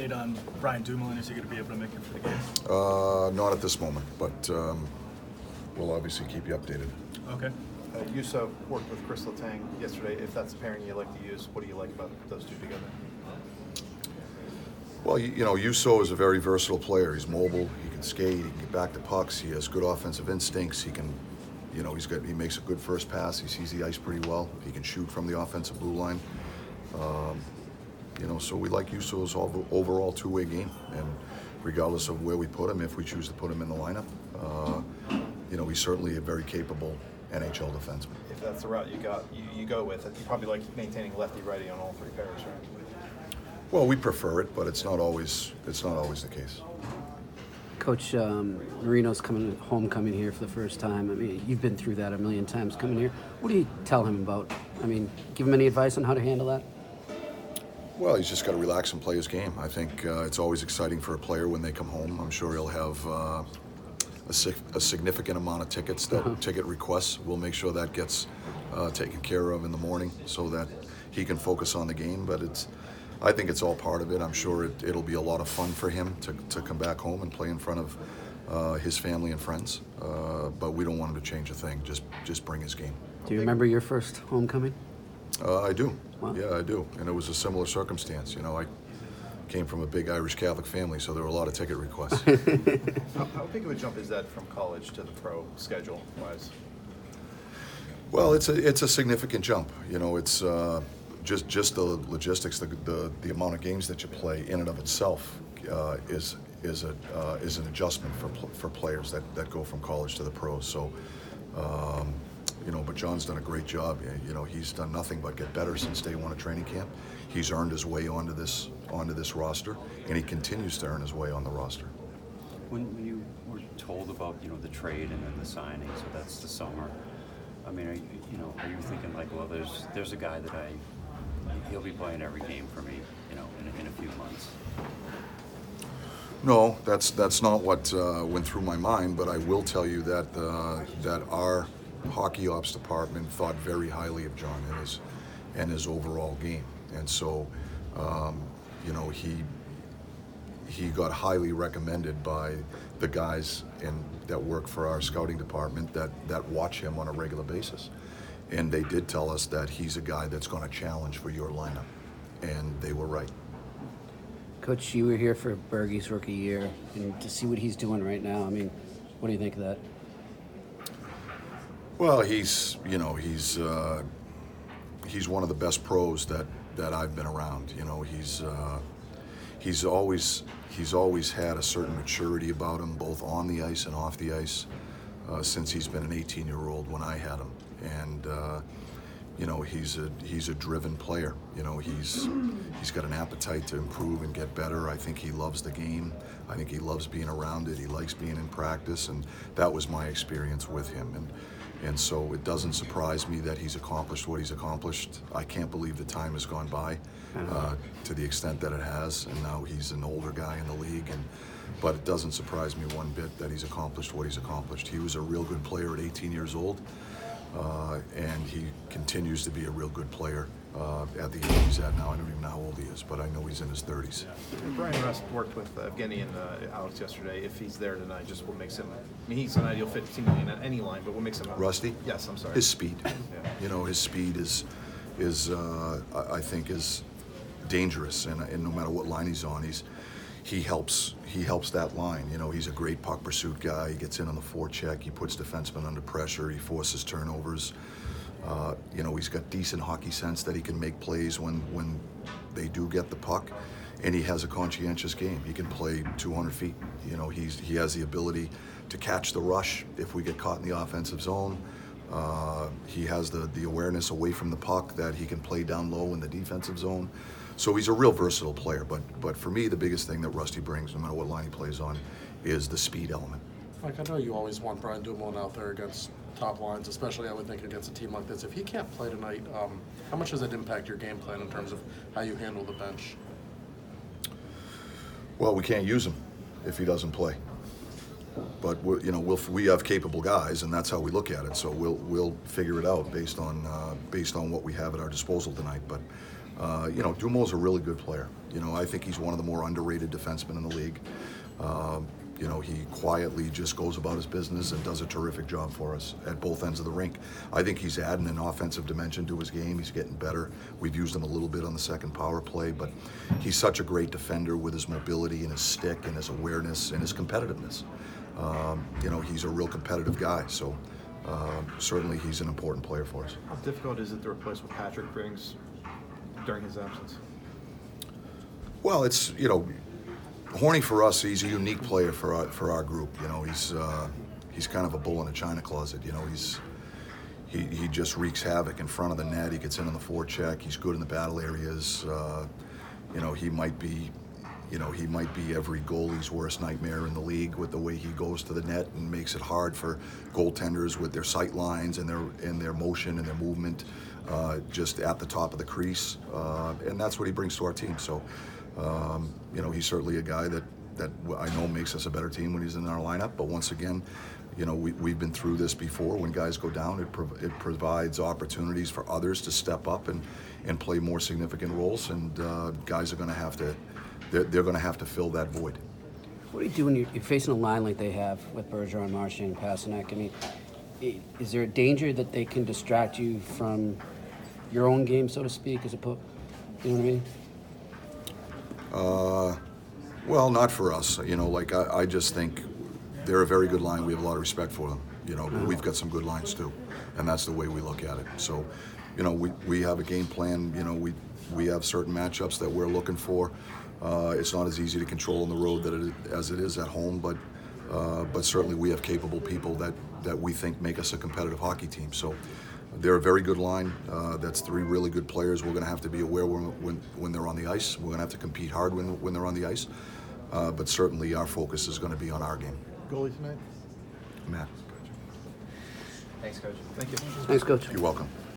update on Brian Dumoulin? Is he going to be able to make it for the game? Not at this moment, but we'll obviously keep you updated. Okay. Yuso worked with Chris Letang yesterday. If that's a pairing you like to use, what do you like about those two together? Well, you know, Yuso is a very versatile player. He's mobile. He can skate. He can get back to pucks. He has good offensive instincts. He can, you know, he makes a good first pass. He sees the ice pretty well. He can shoot from the offensive blue line. You know, so we like Yuso's overall two-way game, and regardless of where we put him, if we choose to put him in the lineup, you know, he's certainly a very capable NHL defenseman. If that's the route you go with, you probably like maintaining lefty-righty on all three pairs, right? Well, we prefer it, but it's not always the case. Coach, Marino's homecoming here for the first time. I mean, you've been through that a million times coming here. What do you tell him about? I mean, give him any advice on how to handle that? Well, he's just got to relax and play his game. I think it's always exciting for a player when they come home. I'm sure he'll have a significant amount of tickets, ticket requests. We'll make sure that gets taken care of in the morning so that he can focus on the game. But I think it's all part of it. I'm sure it'll be a lot of fun for him to come back home and play in front of his family and friends. But we don't want him to change a thing. Just bring his game. Do you remember your first homecoming? I do. Wow. Yeah, I do. And it was a similar circumstance. You know, I came from a big Irish Catholic family, so there were a lot of ticket requests. How big of a jump is that from college to the pro schedule-wise? Well, it's a significant jump. You know, it's just the logistics, the amount of games that you play in and of itself is an adjustment for players that go from college to the pros. So. You know, but John's done a great job. You know, he's done nothing but get better since day one of training camp. He's earned his way onto this roster, and he continues to earn his way on the roster. When you were told about, you know, the trade and then the signing, so that's the summer. I mean, are you thinking like, well, there's a guy that he'll be playing every game for me, you know, in a few months? No, that's not what went through my mind. But I will tell you that that our hockey ops department thought very highly of John and his overall game, and so you know, he got highly recommended by the guys that work for our scouting department that watch him on a regular basis, and they did tell us that he's a guy that's going to challenge for your lineup, and they were right. Coach, you were here for Bergey's rookie year, and to see what he's doing right now, I mean, what do you think of that? Well, he's one of the best pros that I've been around. You know, he's always had a certain maturity about him, both on the ice and off the ice, since he's been an 18-year-old when I had him. And you know, he's a driven player. You know, he's got an appetite to improve and get better. I think he loves the game. I think he loves being around it. He likes being in practice, and that was my experience with him. And so it doesn't surprise me that he's accomplished what he's accomplished. I can't believe the time has gone by to the extent that it has, and now he's an older guy in the league. But it doesn't surprise me one bit that he's accomplished what he's accomplished. He was a real good player at 18 years old, and he continues to be a real good player at the age he's at now. I don't even know how old he is, but I know he's in his 30s. Brian Rust worked with Evgeny and Alex yesterday. If he's there tonight, just what makes him, I mean, he's an ideal fit seemingly in any line, but what makes him Rusty? Yes, I'm sorry. His speed. Yeah. You know, his speed is I think is dangerous, and no matter what line he's on, he helps that line. You know, he's a great puck pursuit guy. He gets in on the forecheck. He puts defensemen under pressure. He forces turnovers. You know, he's got decent hockey sense that he can make plays when they do get the puck, and he has a conscientious game. He can play 200 feet. You know, he has the ability to catch the rush if we get caught in the offensive zone. He has the awareness away from the puck that he can play down low in the defensive zone. So he's a real versatile player. But for me, the biggest thing that Rusty brings, no matter what line he plays on, is the speed element. Mike, I know you always want Brian Dumoulin out there against top lines, especially I would think against a team like this. If he can't play tonight, how much does that impact your game plan in terms of how you handle the bench? Well, we can't use him if he doesn't play. But we have capable guys, and that's how we look at it. So we'll figure it out based on what we have at our disposal tonight. But Dumo's a really good player. I think he's one of the more underrated defensemen in the league. He quietly just goes about his business and does a terrific job for us at both ends of the rink. I think he's adding an offensive dimension to his game. He's getting better. We've used him a little bit on the second power play, but he's such a great defender with his mobility and his stick and his awareness and his competitiveness. He's a real competitive guy, so certainly he's an important player for us. How difficult is it to replace what Patrick brings during his absence? Well, it's, Horny for us, he's a unique player for our group. He's kind of a bull in a china closet. He just wreaks havoc in front of the net. He gets in on the forecheck. He's good in the battle areas. He might be every goalie's worst nightmare in the league with the way he goes to the net and makes it hard for goaltenders with their sight lines and their motion and their movement just at the top of the crease. And that's what he brings to our team. So. He's certainly a guy that I know makes us a better team when he's in our lineup. But once again, we've been through this before. When guys go down, it provides opportunities for others to step up and play more significant roles. And guys are going to have to, they're going to have to fill that void. What do you do when you're facing a line like they have with Bergeron, Marchand, and Pasternak? I mean, is there a danger that they can distract you from your own game, so to speak, as opposed? You know what I mean? Well, not for us. I just think they're a very good line. We have a lot of respect for them. But we've got some good lines too, and that's the way we look at it. So, we have a game plan. We have certain matchups that we're looking for. It's not as easy to control on the road as it is at home, but certainly we have capable people that we think make us a competitive hockey team. So. They're a very good line. That's three really good players. We're going to have to be aware when they're on the ice. We're going to have to compete hard when they're on the ice. But certainly our focus is going to be on our game. Goalie tonight? Matt. Thanks, Coach. Thank you. Thanks, Coach. You're welcome.